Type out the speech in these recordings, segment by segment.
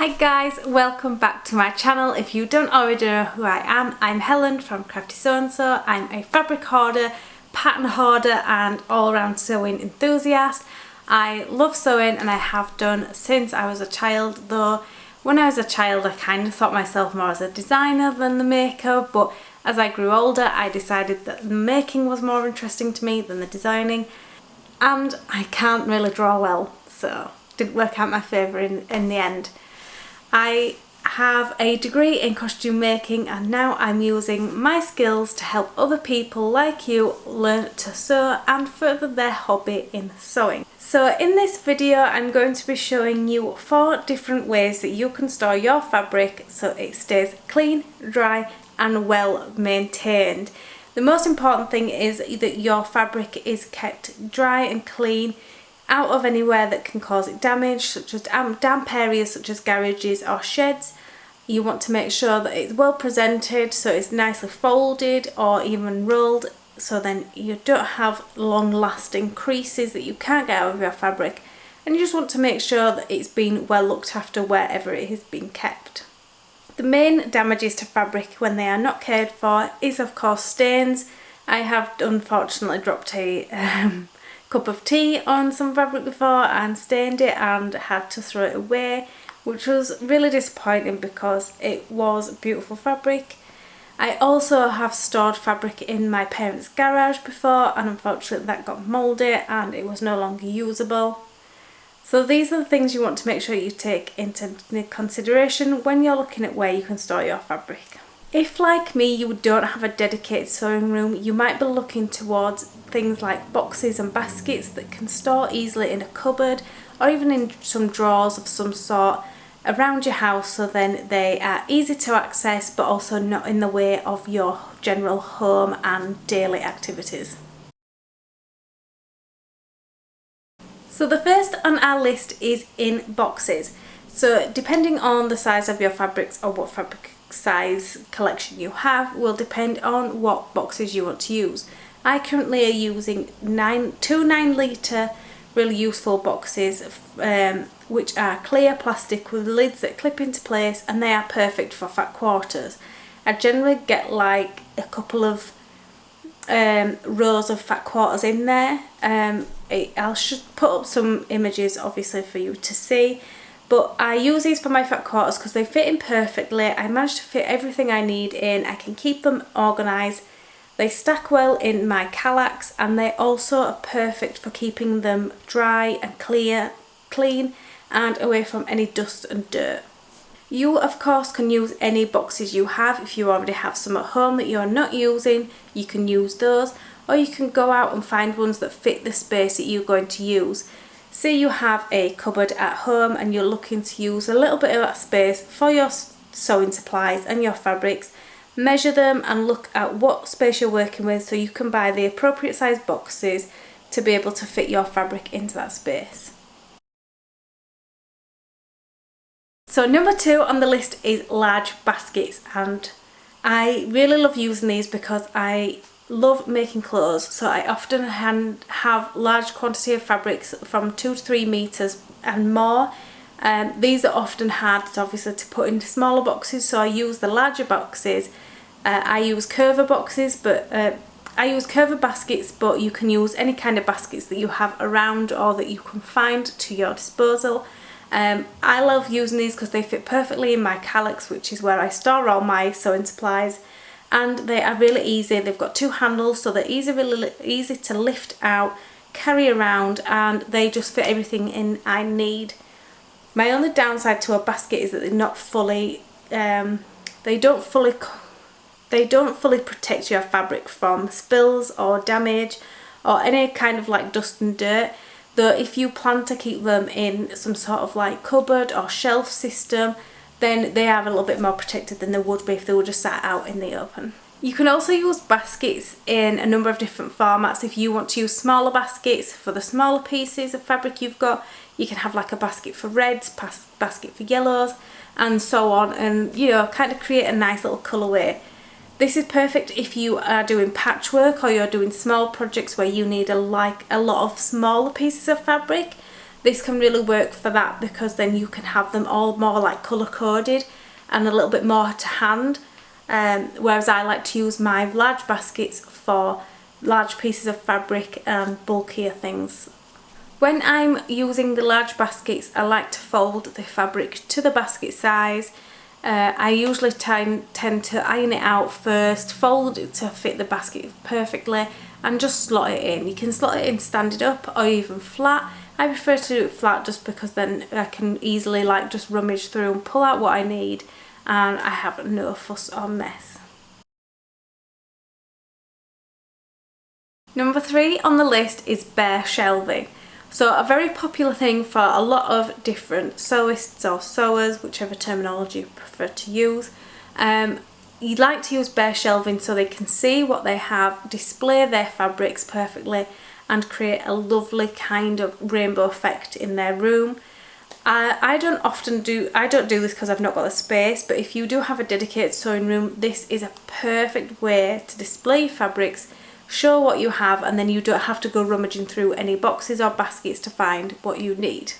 Hi guys, welcome back to my channel. If you don't already know who I am, I'm Helen from Crafty So and So. I'm a fabric hoarder, pattern hoarder and all-round sewing enthusiast. I love sewing and I have done since I was a child, though when I was a child I kind of thought myself more as a designer than the maker, but as I grew older I decided that the making was more interesting to me than the designing, and I can't really draw well, so it didn't work out my favour in the end. I have a degree in costume making and now I'm using my skills to help other people like you learn to sew and further their hobby in sewing. So in this video I'm going to be showing you 4 different ways that you can store your fabric so it stays clean, dry and well maintained. The most important thing is that your fabric is kept dry and clean, out of anywhere that can cause it damage, such as damp areas such as garages or sheds. You want to make sure that it's well presented, so it's nicely folded or even rolled, so then you don't have long lasting creases that you can't get out of your fabric, and you just want to make sure that it's been well looked after wherever it has been kept. The main damages to fabric when they are not cared for is of course stains. I have unfortunately dropped a cup of tea on some fabric before and stained it and had to throw it away, which was really disappointing because it was beautiful fabric. I also have stored fabric in my parents' garage before and unfortunately that got mouldy and it was no longer usable. So these are the things you want to make sure you take into consideration when you're looking at where you can store your fabric. If, like me, you don't have a dedicated sewing room, you might be looking towards things like boxes and baskets that can store easily in a cupboard or even in some drawers of some sort around your house, so then they are easy to access but also not in the way of your general home and daily activities. So the first on our list is in boxes. So depending on the size of your fabrics or what fabric size collection you have will depend on what boxes you want to use. I currently are using two 9 litre really useful boxes which are clear plastic with lids that clip into place, and they are perfect for fat quarters. I generally get like a couple of rows of fat quarters in there. I'll put up some images obviously for you to see. But I use these for my fat quarters because they fit in perfectly. I managed to fit everything I need in. I can keep them organised. They stack well in my Kallax and they also are perfect for keeping them dry and clean and away from any dust and dirt. You of course can use any boxes you have. If you already have some at home that you're not using, you can use those, or you can go out and find ones that fit the space that you're going to use. Say you have a cupboard at home and you're looking to use a little bit of that space for your sewing supplies and your fabrics, measure them and look at what space you're working with so you can buy the appropriate size boxes to be able to fit your fabric into that space. So number 2 on the list is large baskets, and I really love using these because I love making clothes, so I often have large quantity of fabrics from 2 to 3 meters and more. These are often hard obviously to put into smaller boxes, so I use the larger boxes. I use curver boxes, but I use curver baskets, but you can use any kind of baskets that you have around or that you can find to your disposal. I love using these because they fit perfectly in my Kallax, which is where I store all my sewing supplies. And they are really easy. They've got 2 handles, so they're really easy to lift out, carry around, and they just fit everything in I need. My only downside to a basket is that they're not fully, they don't fully protect your fabric from spills or damage or any kind of like dust and dirt. Though if you plan to keep them in some sort of like cupboard or shelf system, then they are a little bit more protected than they would be if they were just sat out in the open. You can also use baskets in a number of different formats. If you want to use smaller baskets for the smaller pieces of fabric you've got, you can have like a basket for reds, basket for yellows and so on, and you know, kind of create a nice little colourway. This is perfect if you are doing patchwork or you're doing small projects where you need a lot of smaller pieces of fabric. This can really work for that because then you can have them all more like colour coded and a little bit more to hand, whereas I like to use my large baskets for large pieces of fabric and bulkier things. When I'm using the large baskets, I like to fold the fabric to the basket size. I usually tend to iron it out first, fold it to fit the basket perfectly, and just slot it in. You can slot it in standing up or even flat. I prefer to do it flat just because then I can easily like just rummage through and pull out what I need, and I have no fuss or mess. Number 3 on the list is bare shelving. So a very popular thing for a lot of different sewists or sewers, whichever terminology you prefer to use. You'd like to use bare shelving so they can see what they have, display their fabrics perfectly, and create a lovely kind of rainbow effect in their room. I don't do this because I've not got the space, but if you do have a dedicated sewing room, this is a perfect way to display fabrics, show what you have, and then you don't have to go rummaging through any boxes or baskets to find what you need.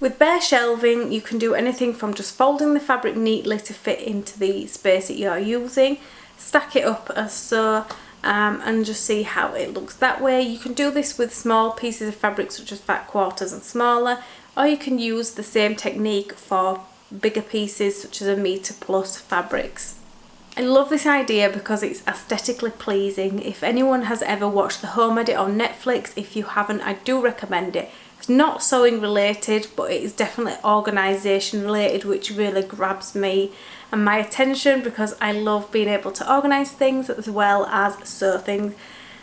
With bare shelving, you can do anything from just folding the fabric neatly to fit into the space that you're using, stack it up as so, and just see how it looks that way. You can do this with small pieces of fabric such as fat quarters and smaller, or you can use the same technique for bigger pieces such as 1 metre+ fabrics. I love this idea because it's aesthetically pleasing. If anyone has ever watched The Home Edit on Netflix, if you haven't, I do recommend it. It's not sewing related, but it is definitely organisation related, which really grabs me and my attention because I love being able to organise things as well as sew things.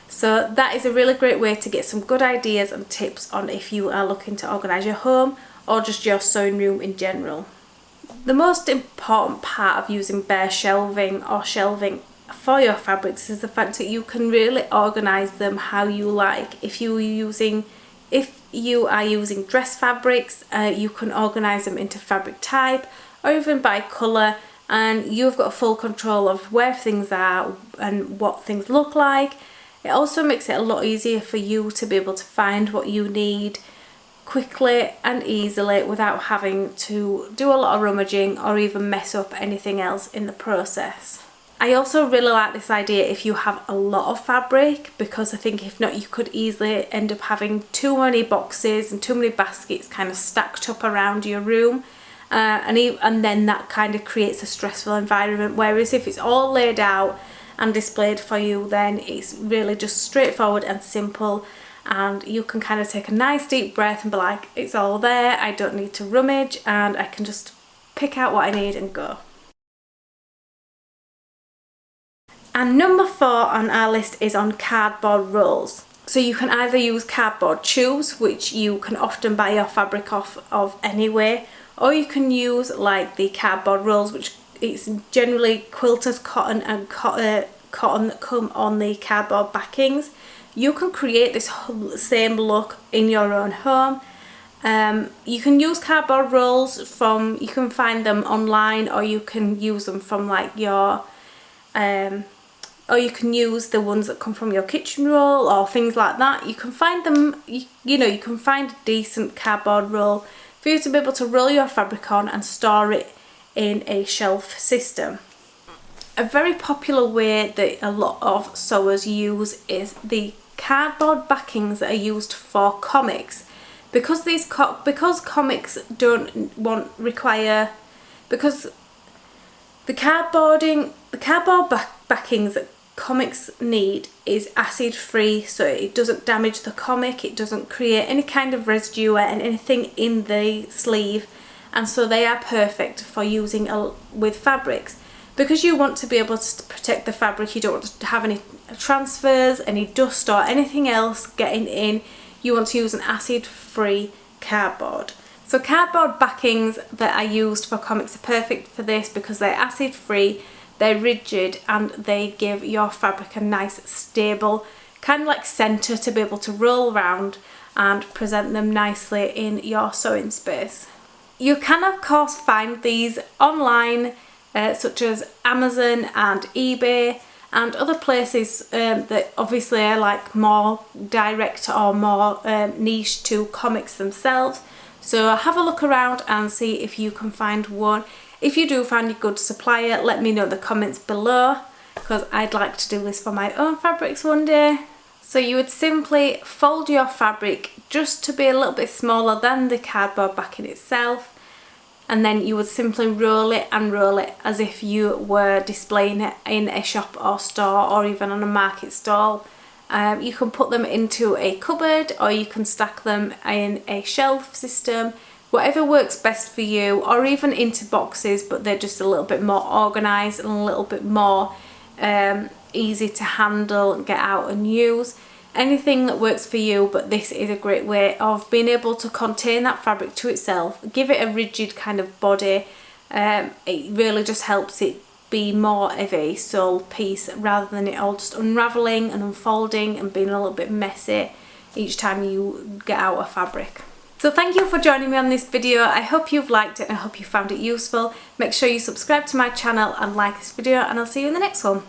So that is a really great way to get some good ideas and tips on if you are looking to organise your home or just your sewing room in general. The most important part of using bare shelving or shelving for your fabrics is the fact that you can really organise them how you like. If you are using dress fabrics, you can organise them into fabric type or even by colour, and you've got full control of where things are and what things look like. It also makes it a lot easier for you to be able to find what you need quickly and easily without having to do a lot of rummaging or even mess up anything else in the process. I also really like this idea if you have a lot of fabric, because I think if not you could easily end up having too many boxes and too many baskets kind of stacked up around your room, and then that kind of creates a stressful environment, whereas if it's all laid out and displayed for you, then it's really just straightforward and simple, and you can kind of take a nice deep breath and be like, it's all there, I don't need to rummage, and I can just pick out what I need and go. And number 4 on our list is on cardboard rolls. So you can either use cardboard tubes, which you can often buy your fabric off of anyway, or you can use like the cardboard rolls, which it's generally quilted cotton and cotton that come on the cardboard backings. You can create this same look in your own home. You can use cardboard rolls you can find them online, or you can use them from like your, or you can use the ones that come from your kitchen roll or things like that. You can find them, you know, you can find a decent cardboard roll for you to be able to roll your fabric on and store it in a shelf system. A very popular way that a lot of sewers use is the cardboard backings that are used for comics, because comics because the cardboard backings that comics need is acid free, so it doesn't damage the comic, it doesn't create any kind of residue or anything in the sleeve, and so they are perfect for using with fabrics. Because you want to be able to protect the fabric, you don't want to have any transfers, any dust or anything else getting in, you want to use an acid-free cardboard. So cardboard backings that are used for comics are perfect for this because they're acid-free, they're rigid, and they give your fabric a nice stable kind of like centre to be able to roll around and present them nicely in your sewing space. You can of course find these online, such as Amazon and eBay, and other places that obviously are like more direct or more niche to comics themselves. So have a look around and see if you can find one. If you do find a good supplier, let me know in the comments below, because I'd like to do this for my own fabrics one day. So you would simply fold your fabric just to be a little bit smaller than the cardboard backing itself, and then you would simply roll it and roll it as if you were displaying it in a shop or store or even on a market stall. You can put them into a cupboard, or you can stack them in a shelf system, whatever works best for you, or even into boxes, but they're just a little bit more organised and a little bit more easy to handle and get out and use. Anything that works for you, but this is a great way of being able to contain that fabric to itself, give it a rigid kind of body. It really just helps it be more of a sole piece rather than it all just unravelling and unfolding and being a little bit messy each time you get out a fabric. So thank you for joining me on this video. I hope you've liked it and I hope you found it useful. Make sure you subscribe to my channel and like this video, and I'll see you in the next one.